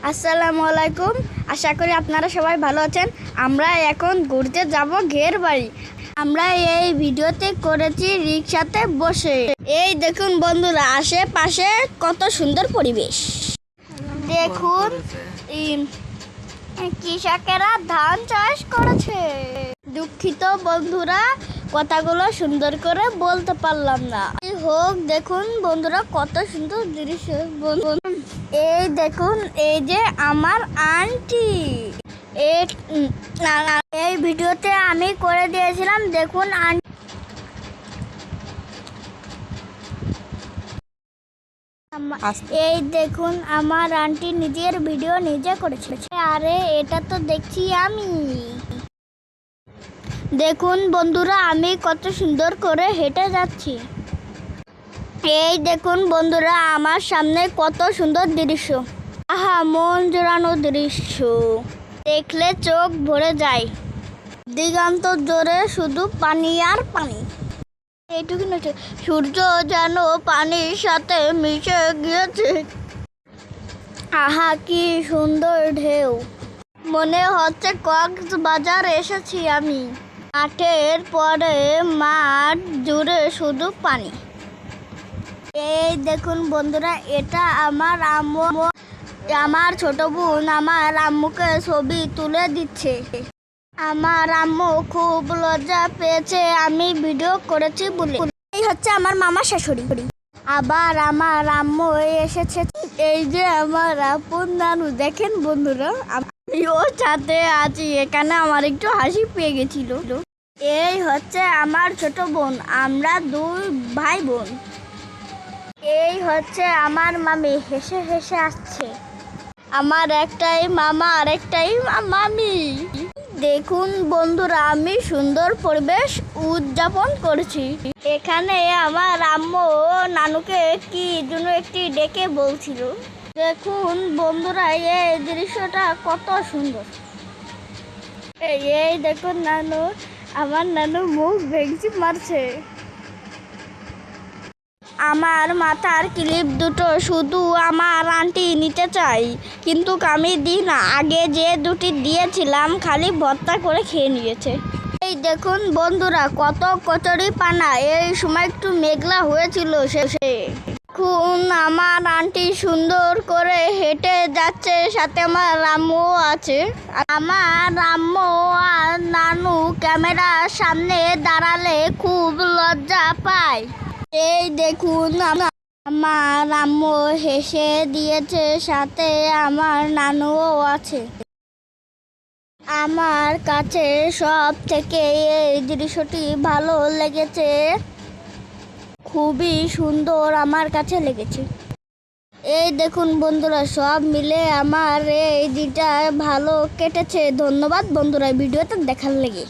আসসালামু আলাইকুম। আশা করি আপনারা সবাই ভালো আছেন। আমরা এখন ঘুরতে যাব ঘের বাড়ি। আমরা এই ভিডিওতে করেছি রিকশাতে বসে। এই দেখুন বন্ধুরা, আশেপাশে কত সুন্দর পরিবেশ। দেখুন কৃষকেরা ধান চাষ করেছে। দুঃখিত বন্ধুরা, কথাগুলো সুন্দর করে বলতে পারলাম না। হোক, দেখুন বন্ধুরা কত সুন্দর দৃশ্য। এই দেখুন, এই যে আমার আন্টি। এই ভিডিওতে আমি করে দিয়েছিলাম। দেখুন এই দেখুন আমার আন্টি নিজের ভিডিও নিজে করেছে। আরে এটা তো দেখছি আমি। দেখুন বন্ধুরা, আমি কত সুন্দর করে হেঁটে যাচ্ছি। এই দেখুন বন্ধুরা, আমার সামনে কত সুন্দর দৃশ্য। আহা, মন জোড়ানো দৃশ্য, দেখলে চোখ ভরে যায়। দিগন্ত জোরে শুধু পানি আর পানি। এইটুকু নয়, সূর্য যেন পানির সাথে মিশে গিয়েছে। আহা, কি সুন্দর ঢেউ। মনে হচ্ছে কক্সবাজার এসেছি আমি। মাঠের পরে মাঠ জুড়ে শুধু পানি। এই দেখুন বন্ধুরা, এটা আমার আম্মু। আমার ছোট বোন আমার আম্মুকে ছবি তুলে দিচ্ছে। আমার আম্মু খুব লজ্জা পেয়েছে আমি ভিডিও করেছি বলে। এই হচ্ছে আমার মামা শাশুড়ি। আবার আমার আম্মু এসেছে। এই যে আমার আপন নানু। দেখেন বন্ধুরা, আমিও সাথে আছি এখানে। আমার একটু হাসি পেয়ে গেছিল। এই হচ্ছে আমার ছোট বোন। আমরা দুই ভাই বোন। এই হচ্ছে আমার মামি, হেসে হেসে আসছে। আমার একটাই মামা আর একটাই মামি। দেখুন বন্ধুরা, আমি সুন্দর পরিবেশ উদযাপন করছি। এখানে আমার আম্মু নানুকে কি জন্য একটি ডেকে বলছিল। দেখুন বন্ধুরা, এই দৃশ্যটা কত সুন্দর। এই দেখুন নানু, আমার নানু মুখ ভেঙচি মারছে। আমার মাথার ক্লিপ দুটো শুধু আমার আন্টি নিতে চাই, কিন্তু আমি দিই না। আগে যে দুটি দিয়েছিলাম খালি ভর্তা করে খেয়ে নিয়েছে। এই দেখুন বন্ধুরা, কত কচুরি পানা। এই সময় একটু মেঘলা হয়েছিল শেষে। এখন আমার আন্টি সুন্দর করে হেঁটে যাচ্ছে, সাথে আমার আম্মুও আছে। আমার আম্মু আর নানু ক্যামেরার সামনে দাঁড়ালে খুব লজ্জা পায়। এই দেখুন আমার আম্মু হেসে দিয়েছে, সাথে আমার নানুও আছে। আমার কাছে সব থেকে এই দৃশ্যটি ভালো লেগেছে। খুবই সুন্দর আমার কাছে লেগেছে। এই দেখুন বন্ধুরা, সব মিলে আমার এই দিনটা ভালো কেটেছে। ধন্যবাদ বন্ধুরা ভিডিওতে দেখার লেগে।